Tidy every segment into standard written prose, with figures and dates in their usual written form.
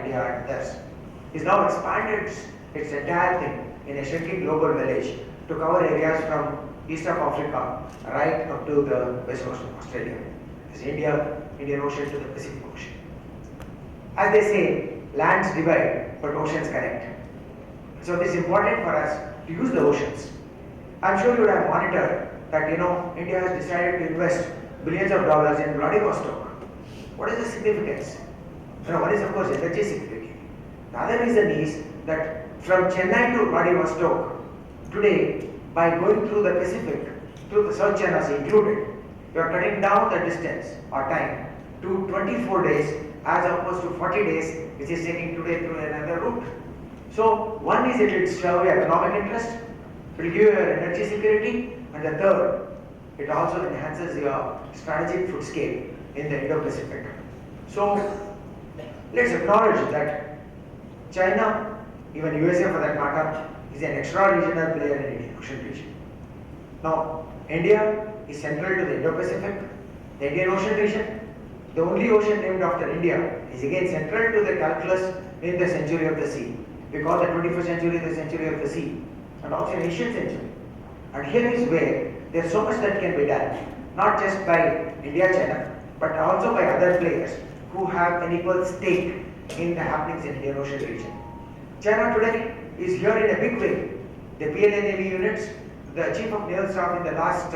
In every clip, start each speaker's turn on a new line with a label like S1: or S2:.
S1: India and others, is now expanded its entire thing in a shrinking global village to cover areas from east of Africa right up to the west coast of Australia. It's Indian Ocean to the Pacific Ocean. As they say, lands divide, but oceans connect. So it is important for us to use the oceans. I'm sure you would have monitored that India has decided to invest billions of dollars in Vladivostok. What is the significance? One is of course energy security. The other reason is that from Chennai to Vladivostok, today by going through the Pacific, through the South China Sea included, you are cutting down the distance or time to 24 days as opposed to 40 days which is taking today through another route. So one is it will serve your economic interest, it will give you energy security, and the third, it also enhances your strategic footscape in the Indo-Pacific. So let's acknowledge that China, even USA for that matter, is an extra-regional player in the Indian Ocean region. Now, India is central to the Indo-Pacific, the Indian Ocean region. The only ocean named after India is again central to the calculus in the century of the sea. We call the 21st century the century of the sea, and also an ancient century. And here is where there is so much that can be done, not just by India, China, but also by other players who have an equal stake in the happenings in the Indian Ocean region. China today is here in a big way. The PLA Navy units, the Chief of Naval Staff in the last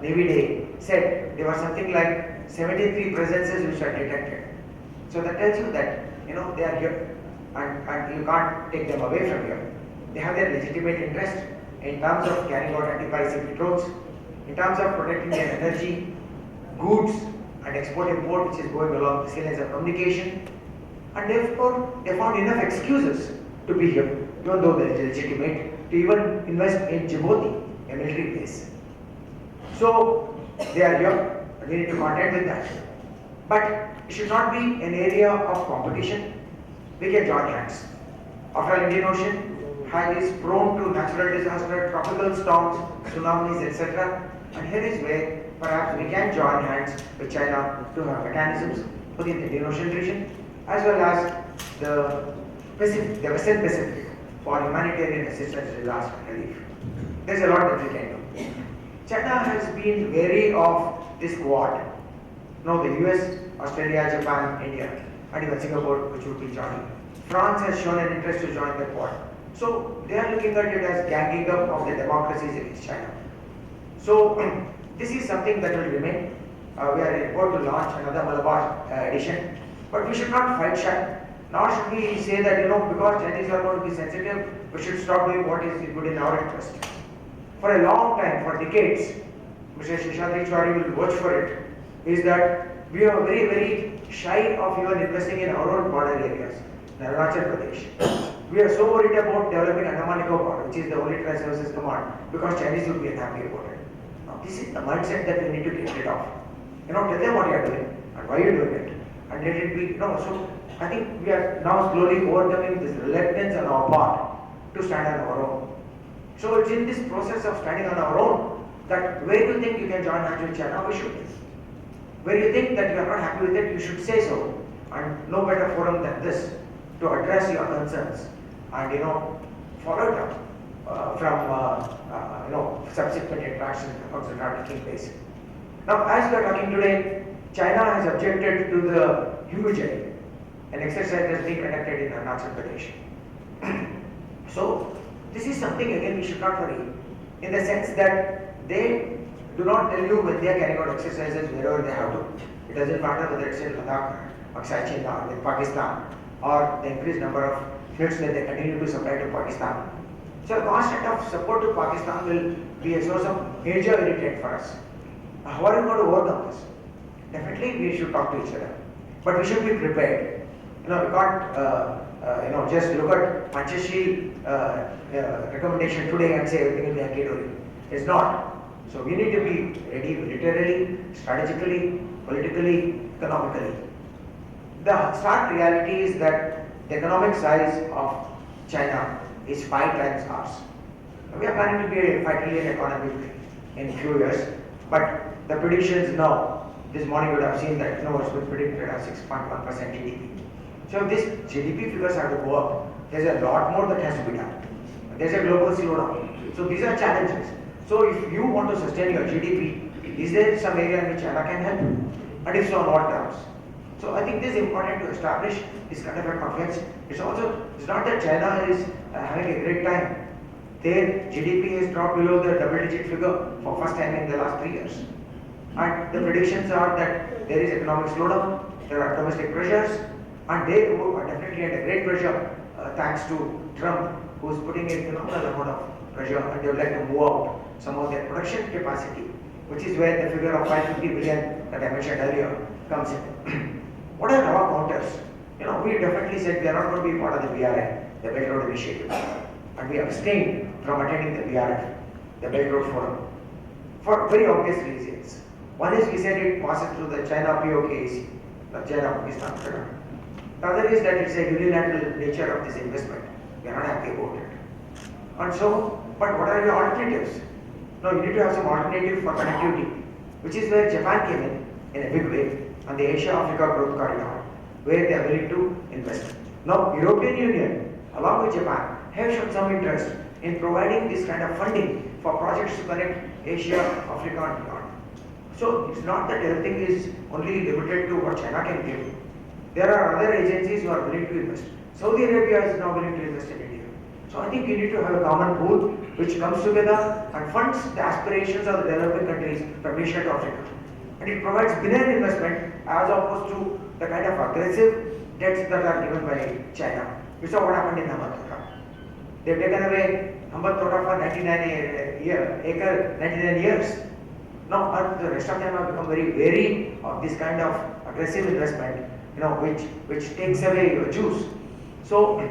S1: Navy Day said there were something like 73 presences which are detected. So that tells you that they are here and you can't take them away from here. They have their legitimate interest in terms of carrying out anti-piracy patrols, in terms of protecting their energy, goods and export-import which is going along the sea lines of communication, and therefore they found enough excuses to be here, even though they are legitimate, to even invest in Djibouti, a military base. So they are here, and we need to contend with that. But it should not be an area of competition. We can join hands. After all, Indian Ocean is prone to natural disaster, tropical storms, tsunamis, etc. And here is where perhaps we can join hands with China to have mechanisms within the Indian Ocean region, as well as the Pacific, the Western Pacific, for humanitarian assistance and disaster relief. There's a lot that we can do. China has been wary of this quad. Now the US, Australia, Japan, India, and even Singapore, which would be joining. France has shown an interest to join the quad. So they are looking at it as ganging up of the democracies against China. So this is something that will remain. We are about to launch another Malabar edition, but we should not fight shy. Nor should we say that because Chinese are going to be sensitive, we should stop doing what is good in our interest. For a long time, for decades, Mr. Seshadri Chari will watch for it, is that we are very, very shy of even investing in our own border areas, in Arunachal Pradesh. We are so worried about developing Andaman Nicobar, which is the only Trans-Services Command, because Chinese will be unhappy about it. Now, this is the mindset that we need to get rid of. Tell them what you are doing and why you are doing it, and let it be. So I think we are now slowly overcoming this reluctance on our part to stand on our own. So it's in this process of standing on our own that where you think you can join hands with China, we should. Where you think that you are not happy with it, you should say so, and no better forum than this to address your concerns and follow it up from subsequent interactions that are taking place. Now, as we are talking today, China has objected to the Hugely, an exercise that's being conducted in Arunachal Pradesh. So this is something again we should not worry, in the sense that they do not tell you when they are carrying out exercises wherever they have to. It doesn't matter whether it's in Ladakh or Siachen or in Pakistan, or the increased number of fleets that they continue to supply to Pakistan. So a constant of support to Pakistan will be a source of major irritant for us. How are we going to overcome this? Definitely we should talk to each other, but we should be prepared. We can't just look at Panchashil recommendation today and say everything will be hunky-dory. It's not. So we need to be ready militarily, strategically, politically, economically. The stark reality is that the economic size of China is 5 times ours. We are planning to be a 5 trillion economy in a few years, but the predictions now, this morning you would have seen that it's been predicted as 6.1% GDP. So if these GDP figures have to go up, there's a lot more that has to be done. There's a global slowdown. So these are challenges. So if you want to sustain your GDP, is there some area in which China can help? And if so, on what terms? So I think this is important to establish this kind of a confidence. It's not that China is having a great time. Their GDP has dropped below the double-digit figure for first time in the last 3 years. And the predictions are that there is economic slowdown, there are domestic pressures, and they are definitely under great pressure thanks to Trump, who is putting a phenomenal amount of pressure, and they would like to move out some of their production capacity, which is where the figure of 550 billion that I mentioned earlier comes in. What are our counters? We definitely said we are not going to be part of the BRI, the Belt Road Initiative, and we abstained from attending the BRF, the Belt Road Forum, for very obvious reasons. One is we said it passes through the China POKAC, the China Pakistan Canada. The other is that it's a unilateral nature of this investment. We are not happy about it. And so, but what are your alternatives? No, you need to have some alternative for connectivity, which is where Japan came in a big way, and the Asia-Africa Growth Corridor, where they are willing to invest. Now, European Union, along with Japan, have shown some interest in providing this kind of funding for projects to connect Asia, Africa, and beyond. So it's not that everything is only limited to what China can give. There are other agencies who are willing to invest. Saudi Arabia is now willing to invest in India. So I think you need to have a common pool which comes together and funds the aspirations of the developing countries from Asia to Africa. And it provides benign investment as opposed to the kind of aggressive debts that are given by China. You saw what happened in Hambantota. They've taken away Hambantota for 99 years. Now, the rest of them have become very wary of this kind of aggressive investment, which takes away your juice. So,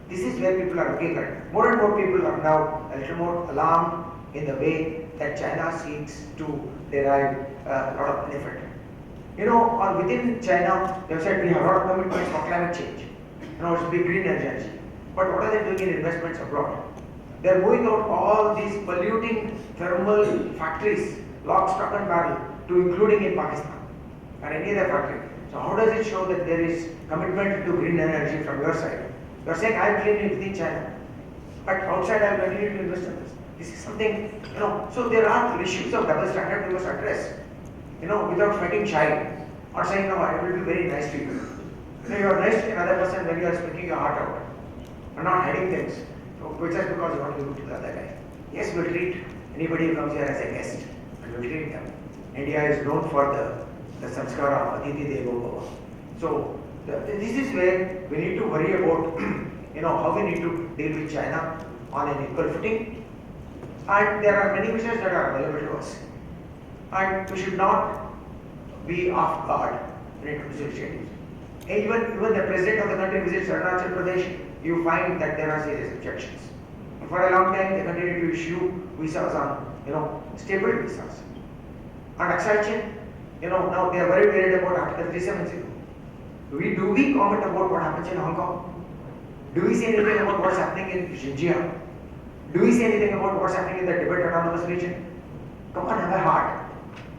S1: this is where people are looking at. More and more people are now a little more alarmed in the way that China seeks to derive a lot of benefit. Or within China, they have said we have a lot of commitments for climate change. It should be green energy. But what are they doing in investments abroad? They are moving out all these polluting thermal factories, lock, stock and barrel, to including in Pakistan or any other factory. So how does it show that there is commitment to green energy from your side? You are saying I am clean within China, but outside I am continuing to invest in this. This is something, so there are issues of double standard we must address, without fighting Chari or saying, no, I will be very nice to you. You are nice to another person when you are speaking your heart out and not hiding things, which is because you want to do to the other guy. Yes, we will treat anybody who comes here as a guest, and we will treat them. India is known for the samskara of Atiti Devo Bhava. So, this is where we need to worry about, how we need to deal with China on an equal footing. And there are many measures that are available to us. And we should not be off guard when it comes to initiatives. Even the president of the country visits Arunachal Pradesh, you find that there are serious objections. And for a long time, they continue to issue visas on, stable visas. And Akshay, now they are very worried about Article 370. Do we comment about what happens in Hong Kong? Do we say anything about what's happening in Xinjiang? Do we say anything about what's happening in the Tibet Autonomous Region? Come on, have a heart.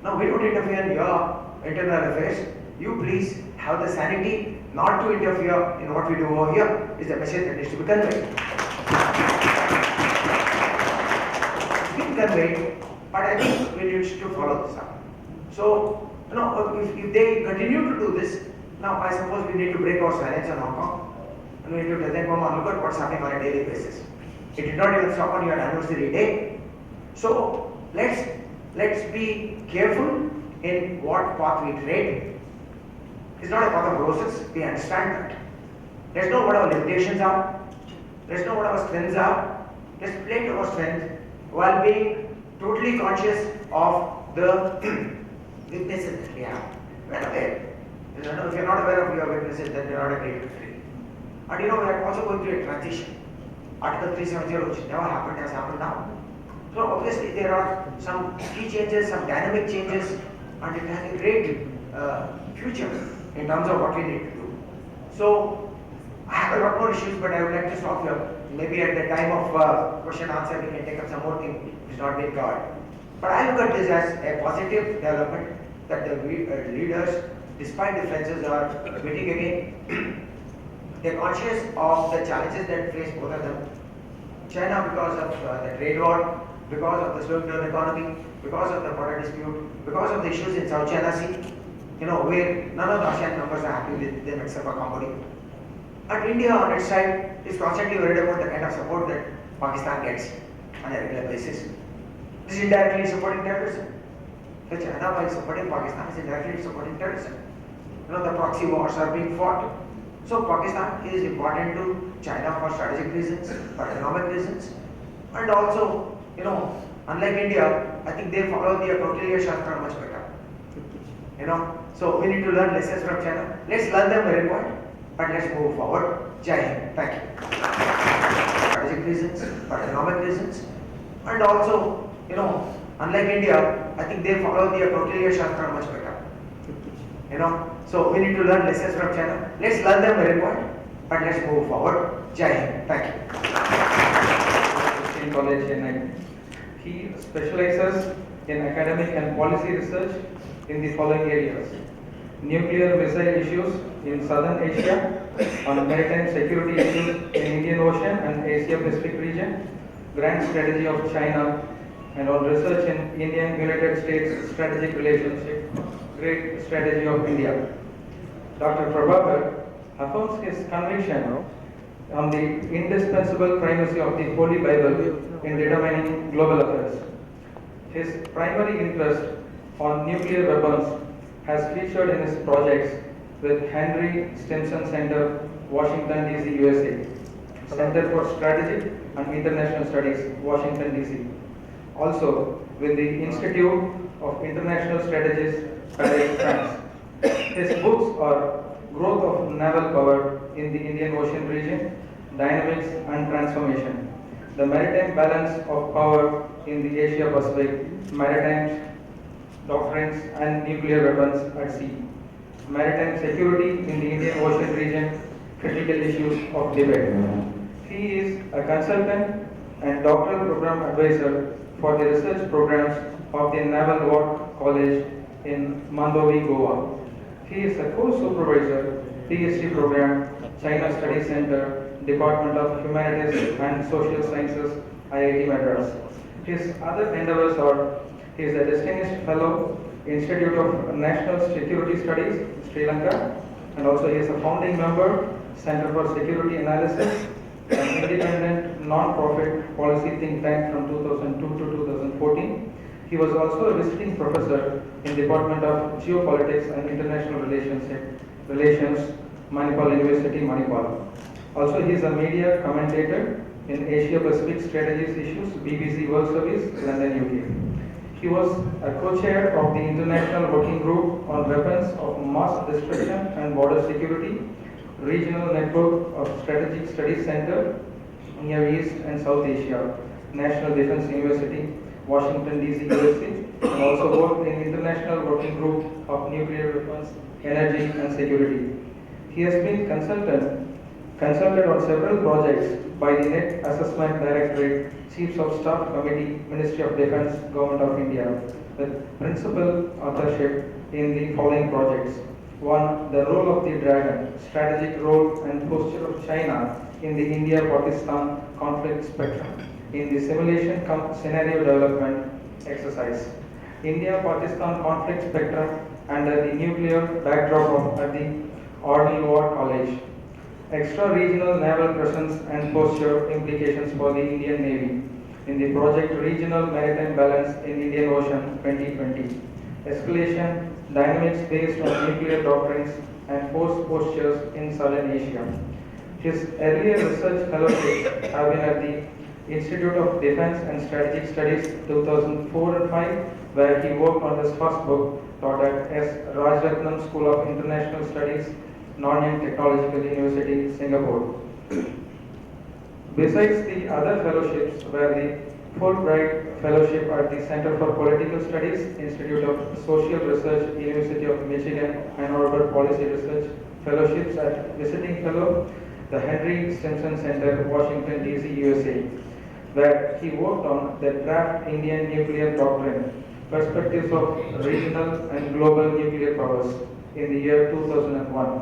S1: No, we don't interfere in your internal affairs. You please have the sanity not to interfere in what we do over here, is the message that needs to be conveyed. It's been conveyed, but I think we need to follow this up. So, if they continue to do this, now I suppose we need to break our silence on Hong Kong, and we need to tell them, Mama, look at what's happening on a daily basis. It did not even stop on your anniversary day. So let's be careful in what path we tread. It's not a path of roses, we understand that. Let's know what our limitations are. Let's know what our strengths are. Let's play to our strengths while being totally conscious of the weaknesses that we have. We are aware. If you are not aware of your weaknesses, then you are not a great country. And we are also going through a transition. Article 370, which never happened, has happened now. So obviously there are some key changes, some dynamic changes, and it has a great future in terms of what we need to do. So I have a lot more issues, but I would like to stop here. Maybe at the time of question answer, we can take up some more things which is not being covered. But I look at this as a positive development that the leaders, despite differences, are meeting again They are conscious of the challenges that face both of them. China, because of the trade war, because of the slowing down economy, because of the border dispute, because of the issues in South China Sea, where none of the ASEAN members are happy with them except for Cambodia. And India on its side is constantly worried about the kind of support that Pakistan gets on a regular basis. This is indirectly supporting terrorism. So China, by supporting Pakistan, is indirectly supporting terrorism. The proxy wars are being fought. So Pakistan is important to China for strategic reasons, for economic reasons, and also, unlike India, I think they follow the Conclave Shastra much better. So we need to learn lessons from China. Let's learn them very point, but let's move forward. Jai Hind. Thank you. Strategic reasons, for economic reasons, and also, unlike India, I think they follow the Conclave Shastra much better. So we need to learn lessons from China. Let's learn them very point, but let's move forward. Jai Hind. Thank you.
S2: Christian College, Chennai. He specializes in academic and policy research in the following areas: nuclear missile issues in Southern Asia, on maritime security issues in Indian Ocean and Asia Pacific region, grand strategy of China, and on research in Indian United States strategic relationship, great strategy of India. Dr. Prabhakar affirms his conviction on the indispensable primacy of the Holy Bible in determining global affairs. His primary interest on nuclear weapons has featured in his projects with Henry Stimson Center, Washington DC, USA, Center for Strategic and International Studies, Washington DC. Also with the Institute of International Strategies, Paris, France. His books are Growth of Naval Power in the Indian Ocean Region, Dynamics and Transformation, The Maritime Balance of Power in the Asia Pacific, Maritime Doctrines and Nuclear Weapons at Sea, Maritime Security in the Indian Ocean Region, Critical Issues of Debate. He is a consultant and doctoral program advisor for the research programs of the Naval War College in Mandovi, Goa. He is a co-supervisor, PhD program, China Study Center, Department of Humanities and Social Sciences, IIT Madras. His other endeavors are: he is a distinguished fellow, Institute of National Security Studies, Sri Lanka, and also he is a founding member, Center for Security Analysis, an independent non-profit policy think tank from 2002 to 2014. He was also a visiting professor in Department of Geopolitics and International Relations, Manipal University, Manipal. Also, he is a media commentator in Asia Pacific Strategies Issues, BBC World Service, London, UK. He was a co-chair of the International Working Group on Weapons of Mass Destruction and Border Security, Regional Network of Strategic Studies Center, Near East and South Asia, National Defense University, Washington DC, USA, and also worked in International Working Group of Nuclear Weapons, Energy and Security. He has been consulted on several projects by the Net Assessment Directorate, Chiefs of Staff Committee, Ministry of Defense, Government of India, with principal authorship in the following projects. 1. The role of the dragon, strategic role and posture of China in the India-Pakistan conflict spectrum, in the simulation scenario development exercise. India-Pakistan conflict spectrum under the nuclear backdrop at the Army War College. Extra-regional naval presence and posture implications for the Indian Navy in the project Regional Maritime Balance in Indian Ocean 2020. Escalation dynamics based on nuclear doctrines and force postures in Southern Asia. His earlier research fellowships have been at the Institute of Defense and Strategic Studies 2004 and 5, where he worked on his first book, taught at S. Rajaratnam School of International Studies, Nanyang Technological University, Singapore. Besides the other fellowships were the Fulbright Fellowship at the Center for Political Studies, Institute of Social Research, University of Michigan, and Harvard Policy Research Fellowships at Visiting Fellow, the Henry Stimson Center, Washington DC, USA, where he worked on the draft Indian nuclear doctrine, perspectives of regional and global nuclear powers in the year 2001.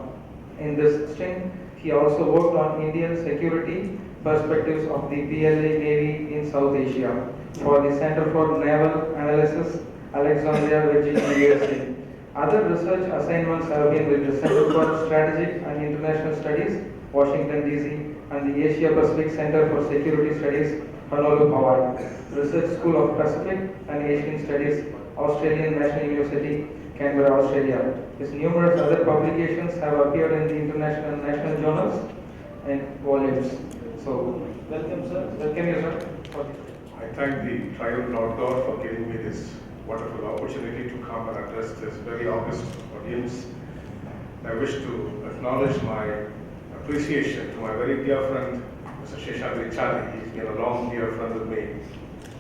S2: In this stint, He also worked on Indian security perspectives of the PLA Navy in South Asia for the Center for Naval Analysis, Alexandria, Virginia, USA. Other research assignments have been with the Center for Strategic and International Studies, Washington, D.C., and the Asia Pacific Center for Security Studies, Honolulu, Hawaii, Research School of Pacific and Asian Studies, Australian National University, Canberra, Australia. His numerous other publications have appeared in the international and national journals and volumes. So, welcome, sir. Welcome you, sir.
S3: I thank the Tribal Lord God for giving me this wonderful opportunity to come and address this very august audience. I wish to acknowledge my appreciation to my very dear friend, Mr. Seshadri Chari. He's been a long dear friend with me,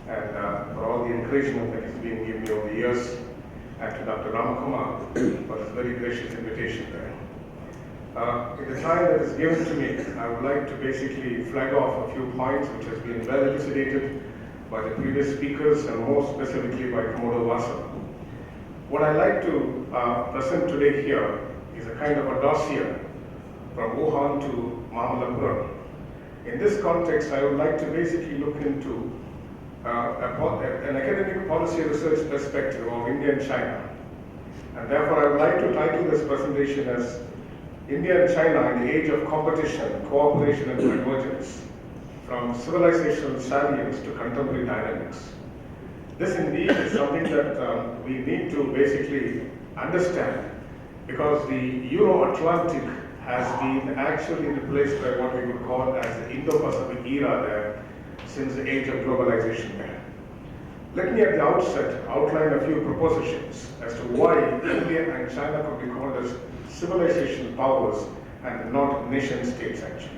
S3: and for all the encouragement that he's been giving me over the years, and to Dr. Ramakumar for his very gracious invitation there. In the time that is given to me, I would like to basically flag off a few points which has been well elucidated by the previous speakers and more specifically by Commodore Vasan. What I'd like to present today here is a kind of a dossier from Wuhan to Mamallapuram. In this context, I would like to basically look into an academic policy research perspective of India and China. And therefore, I would like to title this presentation as India and China in the Age of Competition, Cooperation and Convergence, from Civilizational Salience to Contemporary Dynamics. This indeed is something that we need to basically understand, because the Euro-Atlantic has been actually replaced by what we would call as the Indo-Pacific era there since the age of globalization there. Let me at the outset outline a few propositions as to why India and China could be called as civilization powers and not nation states actually.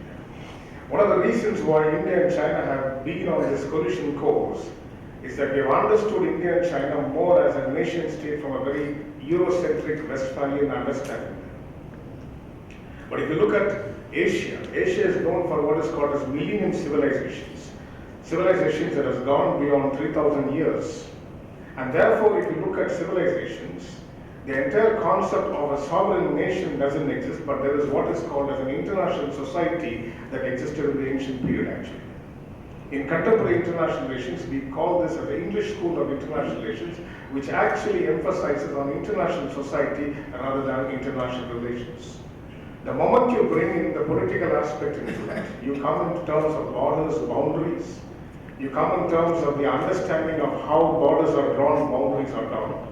S3: One of the reasons why India and China have been on this collision course is that we have understood India and China more as a nation state from a very Eurocentric Westphalian understanding. But if you look at Asia, Asia is known for what is called as millennium civilizations. Civilizations that has gone beyond 3,000 years. And therefore, if you look at civilizations, the entire concept of a sovereign nation doesn't exist, but there is what is called as an international society that existed in the ancient period actually. In contemporary international relations, we call this as the English School of International Relations, which actually emphasizes on international society rather than international relations. The moment you bring in the political aspect into that, you come in terms of borders, boundaries, you come in terms of the understanding of how borders are drawn, boundaries are drawn.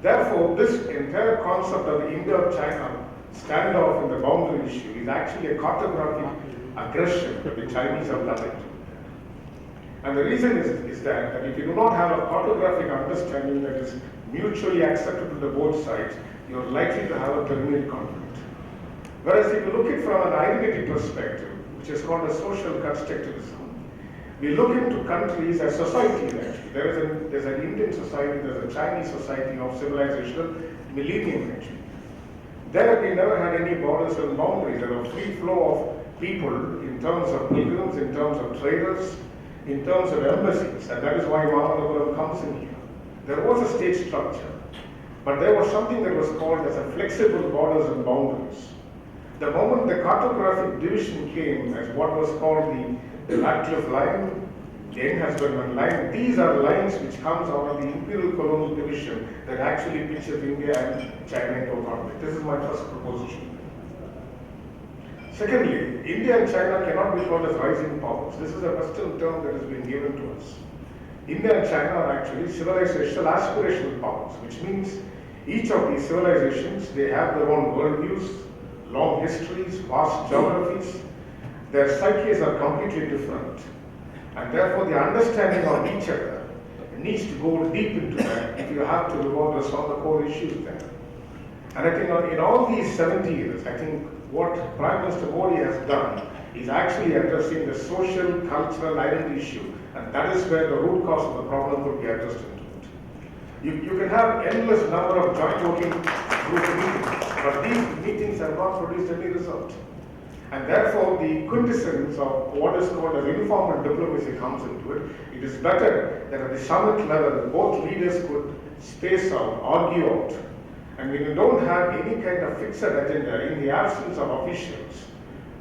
S3: Therefore, this entire concept of the Indo-China standoff in the boundary issue is actually a cartographic aggression that the Chinese have done it. And the reason is that if you do not have a cartographic understanding that is mutually acceptable to both sides, you are likely to have a terminal conflict. Whereas if you look at it from an identity perspective, which is called a social constructivism, we look into countries as societies actually. There's an Indian society, there's a Chinese society of civilizational millennium actually. There we never had any borders and boundaries. There was free flow of people in terms of pilgrims, in terms of traders, in terms of embassies, and that is why Mamallapuram comes in here. There was a state structure, but there was something that was called as a flexible borders and boundaries. The moment the cartographic division came as what was called the Radcliffe line, the Husbandman line, these are lines which comes out of the imperial colonial division that actually pictures India and China into conflict. This is my first proposition. Secondly, India and China cannot be called as rising powers. This is a Western term that has been given to us. India and China are actually civilizational aspirational powers, which means each of these civilizations, they have their own worldviews, long histories, vast geographies. Their psyches are completely different. And therefore, the understanding of each other needs to go deep into that if you have to revolve us on the core issues there. And I think in all these 70 years, I think what Prime Minister Modi has done is actually addressing the social, cultural identity issue. And that is where the root cause of the problem could be addressed into it. You can have endless number of joint working group meetings, but these meetings have not produced any result. And therefore, the quintessence of what is called as informal diplomacy comes into it. It is better that at the summit level, both leaders could space out, argue out. And when you don't have any kind of fixed agenda in the absence of officials,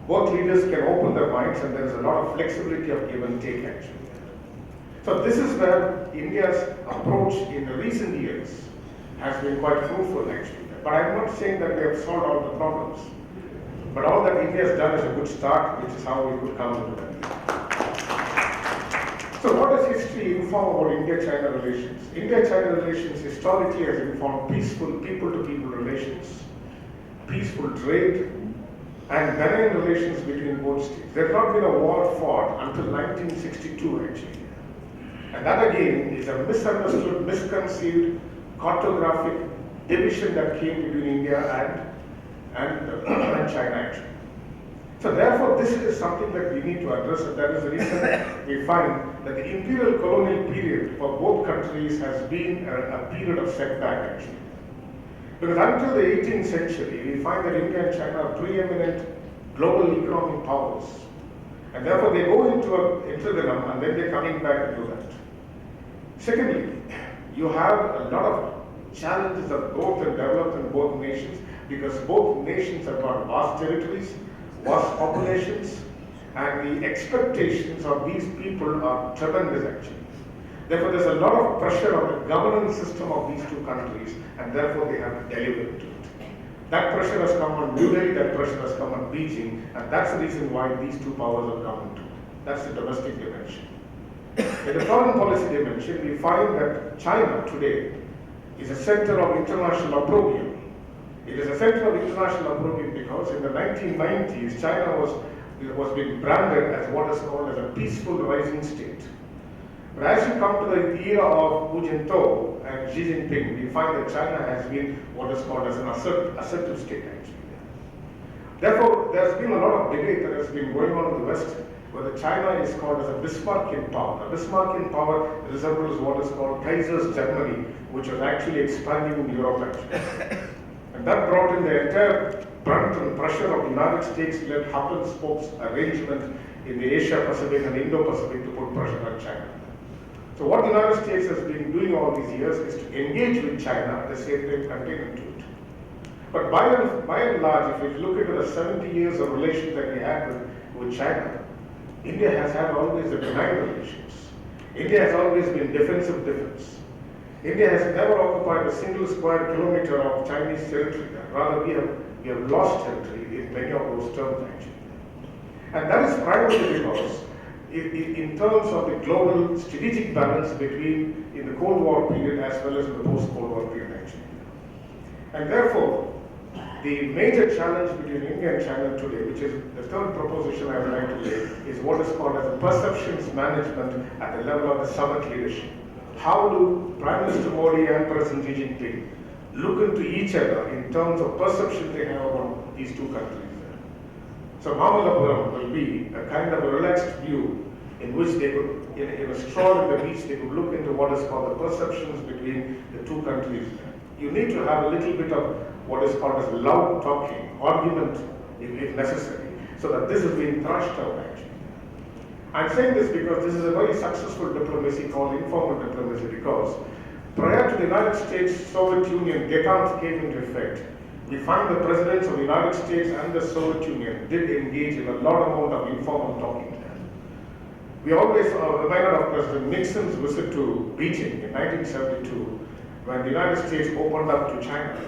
S3: both leaders can open their minds and there is a lot of flexibility of give and take actually. So this is where India's approach in the recent years has been quite fruitful actually. But I'm not saying that we have solved all the problems. But all that India has done is a good start, which is how we could come into that. So what does history inform about India-China relations? India-China relations historically has informed peaceful people-to-people relations, peaceful trade, and benign relations between both states. There has not been a war fought until 1962 actually. And that again is a misunderstood, misconceived, cartographic division that came between India and China actually. So therefore this is something that we need to address, and that is the reason we find that the imperial colonial period for both countries has been a period of setback actually. Because until the 18th century, we find that India and China are preeminent global economic powers. And therefore they go into them and then they're coming back into that. Secondly, you have a lot of challenges of growth and development in both nations because both nations have got vast territories, vast populations, and the expectations of these people are tremendous actually. Therefore, there's a lot of pressure on the governance system of these two countries, and therefore they have to deliver to it. That pressure has come on New Delhi, that pressure has come on Beijing, and that's the reason why these two powers have come into it. That's the domestic dimension. In the foreign policy dimension, we find that China today is a center of international opprobrium. It is a center of international opprobrium because in the 1990s, China was being branded as what is called as a peaceful rising state. But as you come to the era of Hu Jintao and Xi Jinping, we find that China has been what is called as an assertive state actually. Therefore, there's been a lot of debate that has been going on in the West, whether China is called as a Bismarckian power. A Bismarckian power resembles what is called Kaiser's Germany, which was actually expanding in Europe actually. And that brought in the entire brunt and pressure of the United States-led hub-and-spokes arrangement in the Asia-Pacific and Indo-Pacific to put pressure on China. So what the United States has been doing all these years is to engage with China at the same time continue to it. But by and large, if you look into the 70 years of relations that we had with China, India has had always a benign relations. India has always been defensive defense. India has never occupied a single square kilometer of Chinese territory. Rather, we have lost territory in many of those terms actually. And that is primarily because in terms of the global strategic balance between in the Cold War period as well as in the post-Cold War period actually. And therefore, the major challenge between India and China today, which is the third proposition I would like to make, is what is called as a perceptions management at the level of the summit leadership. How do Prime Minister Modi and President Xi Jinping look into each other in terms of perceptions they have about these two countries? So Mamallapuram will be a kind of a relaxed view in which they could, in a stroll at the beach, they could look into what is called the perceptions between the two countries. You need to have a little bit of what is called as loud talking, argument if necessary, so that this is being thrashed out actually. I'm saying this because this is a very successful diplomacy called informal diplomacy because prior to the United States-Soviet Union detente came into effect, we find the presidents of the United States and the Soviet Union did engage in a lot amount of informal talking there. We always are reminded of President Nixon's visit to Beijing in 1972 when the United States opened up to China.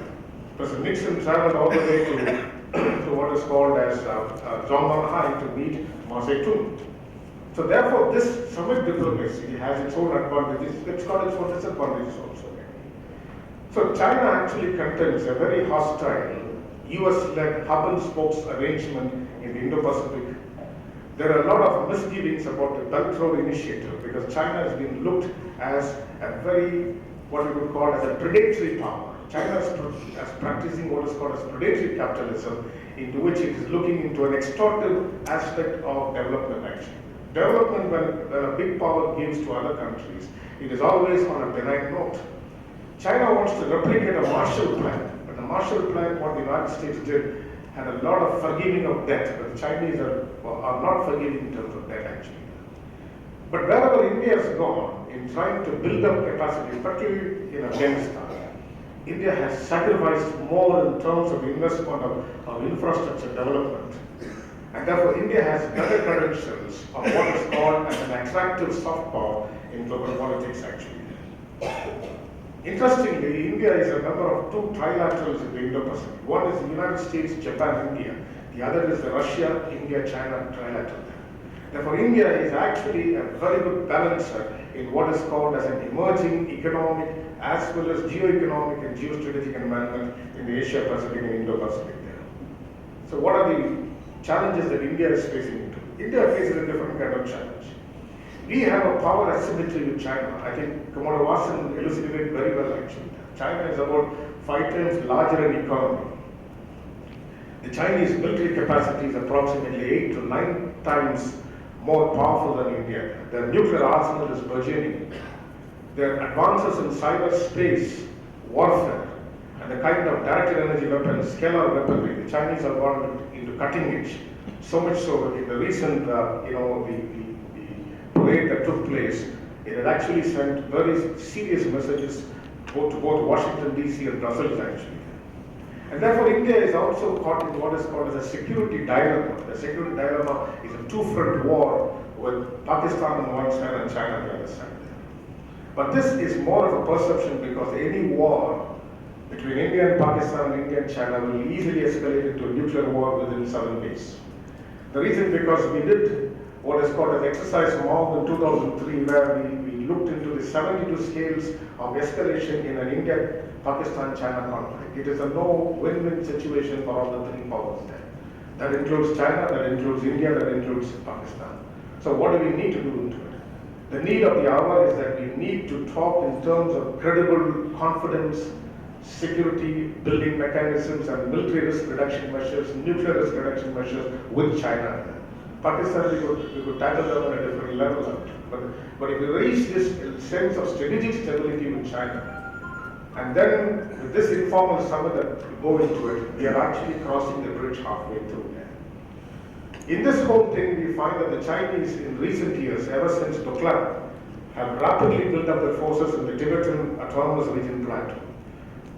S3: President Nixon traveled all the way to what is called as Zhongnanhai to meet Mao Zedong. So therefore, this summit diplomacy has its own advantages. It's got its own disadvantages also. So China actually contends a very hostile US-led hub-and-spokes arrangement in the Indo-Pacific. There are a lot of misgivings about the Belt Road Initiative because China has been looked as a very, what we would call as a predatory power. China is practicing what is called as predatory capitalism, into which it is looking into an extortive aspect of development action. Development, when a big power gives to other countries, it is always on a benign note. China wants to replicate a Marshall Plan, but the Marshall Plan, what the United States did, had a lot of forgiving of debt, but the Chinese are not forgiving in terms of debt actually. But wherever India has gone in trying to build up capacity, particularly in Afghanistan, India has sacrificed more in terms of investment of infrastructure development. And therefore, India has better credentials of what is called as an attractive soft power in global politics, actually. Interestingly, India is a member of two trilaterals in the Indo-Pacific. One is the United States, Japan, India. The other is the Russia, India, China trilateral. Therefore, India is actually a very good balancer in what is called as an emerging economic as well as geo-economic and geostrategic environment in the Asia-Pacific and Indo-Pacific there. So what are the challenges that India is facing into? India faces a different kind of challenge. We have a power asymmetry with China. I think Commander Vasan elucidated very well actually. China is about 5 times larger in economy. The Chinese military capacity is approximately 8 to 9 times more powerful than India. Their nuclear arsenal is burgeoning. Their advances in cyberspace warfare and the kind of directed energy weapons, scalar weaponry, the Chinese have gone into cutting edge. So much so in the recent, the parade that took place, it had actually sent very serious messages to both Washington DC and Brussels actually. And therefore India is also caught in what is called as a security dilemma. The security dilemma is a two-front war with Pakistan on one side and China on the other side. But this is more of a perception because any war between India and Pakistan, India and China will easily escalate into a nuclear war within 7 days. The reason because we did what is called as exercise MOB in 2003 where we looked into the 72 scales of escalation in an India-Pakistan-China conflict. It is a no win-win situation for all the 3 powers there. That includes China, that includes India, that includes Pakistan. So what do we need to do into it? The need of the hour is that we need to talk in terms of credible confidence, security building mechanisms and military risk reduction measures, nuclear risk reduction measures with China. Pakistan, we could tackle them on a different level. But if we reach this sense of strategic stability with China, and then with this informal summit that we go into it, we are actually crossing the bridge halfway through there. In this whole thing, we find that the Chinese in recent years, ever since Conclave, have rapidly built up their forces in the Tibetan Autonomous Region plateau.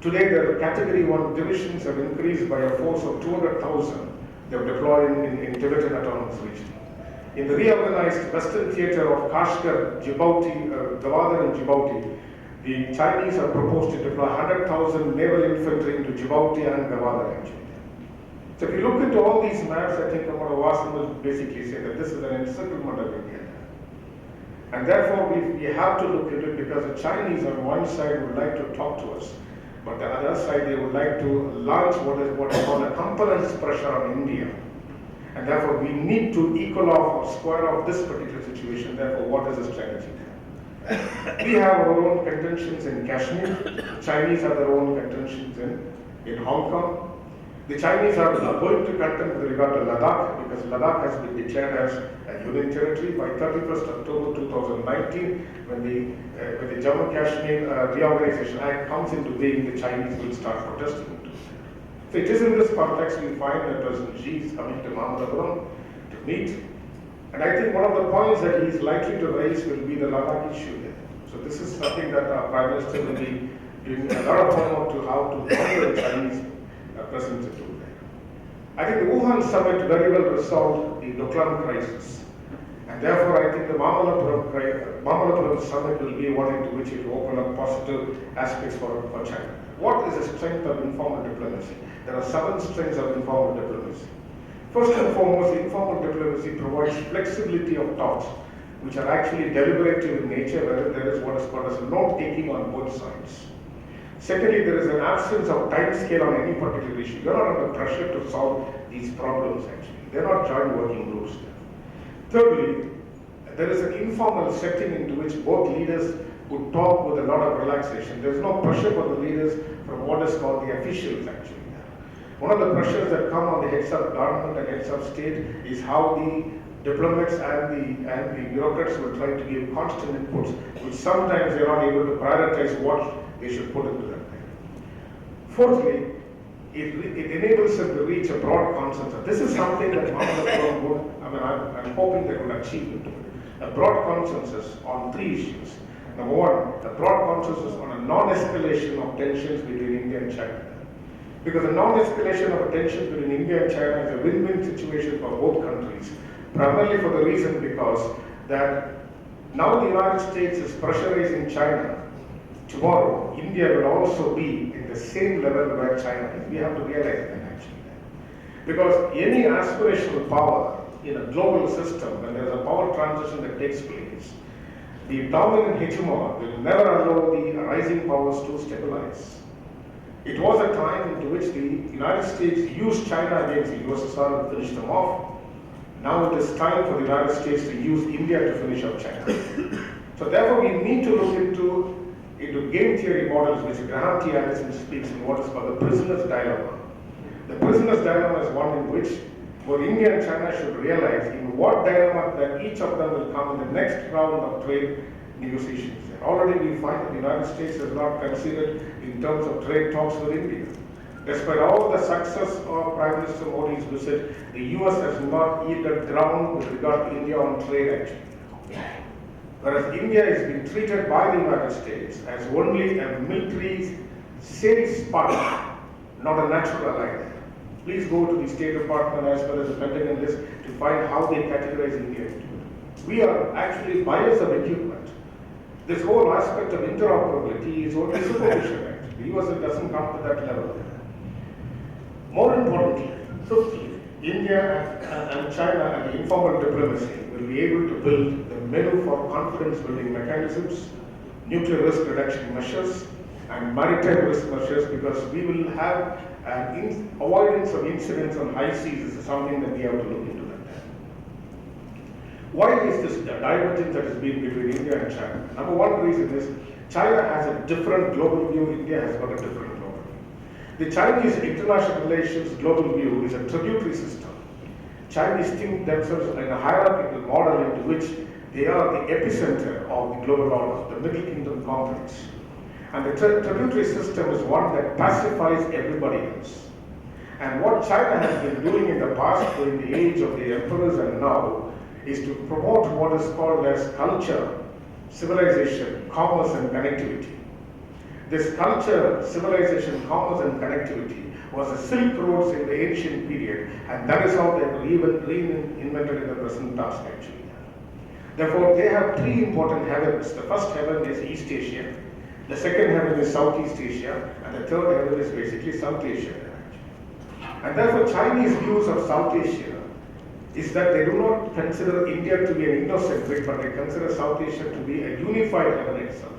S3: Today, their Category 1 divisions have increased by a force of 200,000. They have deployed in Tibetan Autonomous Region. In the reorganized Western theater of Kashgar, Djibouti, Gwadar and Djibouti, the Chinese have proposed to deploy 100,000 naval infantry into Djibouti and Gwadar actually. So if you look into all these maps, I think Commander Vasan will basically say that this is an encirclement of India. And therefore we have to look into it because the Chinese on one side would like to talk to us, but on the other side they would like to launch what is called a compliance pressure on India. And therefore we need to equal off or square off this particular situation. Therefore, what is the strategy? We have our own contentions in Kashmir. The Chinese have their own contentions in Hong Kong. The Chinese are going to contend with regard to Ladakh because Ladakh has been declared as a union territory by 31st October 2019 when the Jammu Kashmir Reorganization Act comes into being. The Chinese will start protesting. So it is in this context we find that President Xi is coming to Mahabalipuram to meet. And I think one of the points that he is likely to raise will be the Ladakh issue there. So this is something that our Prime Minister will be doing a lot of homework to how to counter the Chinese presence into there. I think the Wuhan summit very well resolved the Doklam crisis. And therefore I think the Mahabalipuram summit will be one into which it will open up positive aspects for China. What is the strength of informal diplomacy? There are 7 strengths of informal diplomacy. First and foremost, informal diplomacy provides flexibility of talks, which are actually deliberative in nature, where there is what is called as a note-taking on both sides. Secondly, there is an absence of time scale on any particular issue. You're not under pressure to solve these problems, actually. They're not joint working groups. Thirdly, there is an informal setting into which both leaders would talk with a lot of relaxation. There's no pressure for the leaders from what is called the officials, actually. One of the pressures that come on the heads of government and heads of state is how the diplomats and the bureaucrats will try to give constant inputs, which sometimes they're not able to prioritize what they should put into that thing. Fourthly, it enables them to reach a broad consensus. This is something that Mahabalipuram would, I'm hoping they would achieve into it. A broad consensus on 3 issues. Number 1, a broad consensus on a non-escalation of tensions between India and China. Because the non-escalation of tensions between India and China is a win-win situation for both countries, primarily for the reason because that now the United States is pressurizing China. Tomorrow, India will also be in the same level where China is. We have to realize that actually. Because any aspirational power in a global system, when there is a power transition that takes place, the dominant hegemon will never allow the rising powers to stabilize. It was a time into which the United States used China against the USSR and finished them off. Now it is time for the United States to use India to finish off China. So therefore we need to look into game theory models which Graham T. Anderson speaks in what is called the prisoner's dilemma. The prisoner's dilemma is one in which both India and China should realize in what dilemma that each of them will come in the next round of trade negotiations. And already we find that the United States has not considered in terms of trade talks with India. Despite all the success of Prime Minister Modi's visit, the US has not yielded ground with regard to India on trade actually. Whereas India is being treated by the United States as only a military sales partner, not a natural ally. Please go to the State Department as well as the Pentagon list to find how they categorize India into it. We are actually buyers of equipment. This whole aspect of interoperability is only superficial actually. The US doesn't come to that level. More importantly, fifthly, India and China and the informal diplomacy will be able to build the menu for confidence building mechanisms, nuclear risk reduction measures, and maritime risk measures, because we will have an avoidance of incidents on high seas is something that we have to look into that. Why is this divergence that has been between India and China? Number one reason is China has a different global view, India has got a different global view. The Chinese international relations global view is a tributary system. Chinese think themselves in a hierarchical model into which they are the epicenter of the global order, the Middle Kingdom complex. And the tributary system is one that pacifies everybody else. And what China has been doing in the past, during the age of the emperors and now, is to promote what is called as culture, civilization, commerce and connectivity. This culture, civilization, commerce and connectivity was the Silk Roads in the ancient period, and that is how they reinvented in the present task actually. Therefore, they have three important heavens. The first heaven is East Asia. The second heaven is Southeast Asia, and the third heaven is basically South Asia. And therefore, Chinese views of South Asia is that they do not consider India to be an Indo-centric, but they consider South Asia to be a unified heaven itself.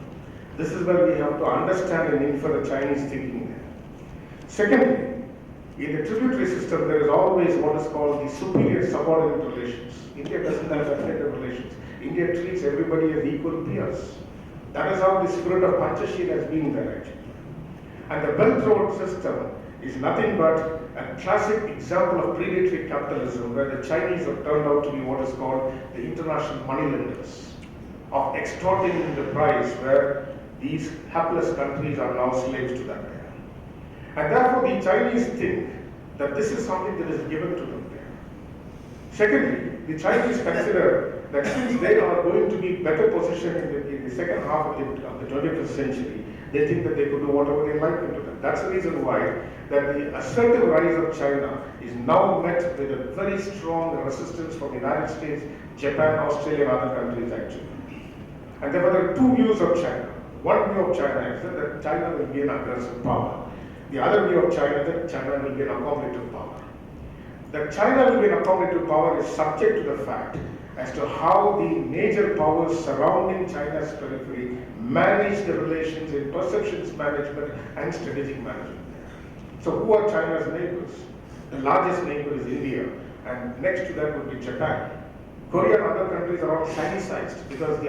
S3: This is where we have to understand and infer the Chinese thinking there. Secondly, in the tributary system, there is always what is called the superior subordinate relations. India doesn't have that kind of relations. India treats everybody as equal peers. That is how the spirit of Panchashila has been there actually. And the Belt Road system is nothing but a classic example of predatory capitalism, where the Chinese have turned out to be what is called the international moneylenders, of extorting the price, where these hapless countries are now slaves to that. And therefore the Chinese think that this is something that is given to them there. Secondly, the Chinese consider that since they are going to be better positioned in the second half of the 21st century, they think that they could do whatever they like into that. That's the reason why that the assertive rise of China is now met with a very strong resistance from the United States, Japan, Australia and other countries actually. And therefore there are two views of China. One view of China is that China will be an aggressive power. The other view of China is that China will be an accommodative power. That China will be an accommodative power is subject to the fact as to how the major powers surrounding China's periphery manage the relations in perceptions management and strategic management. So who are China's neighbors? The largest neighbor is India, and next to that would be Japan. Korea and other countries are all Chinese-sized because they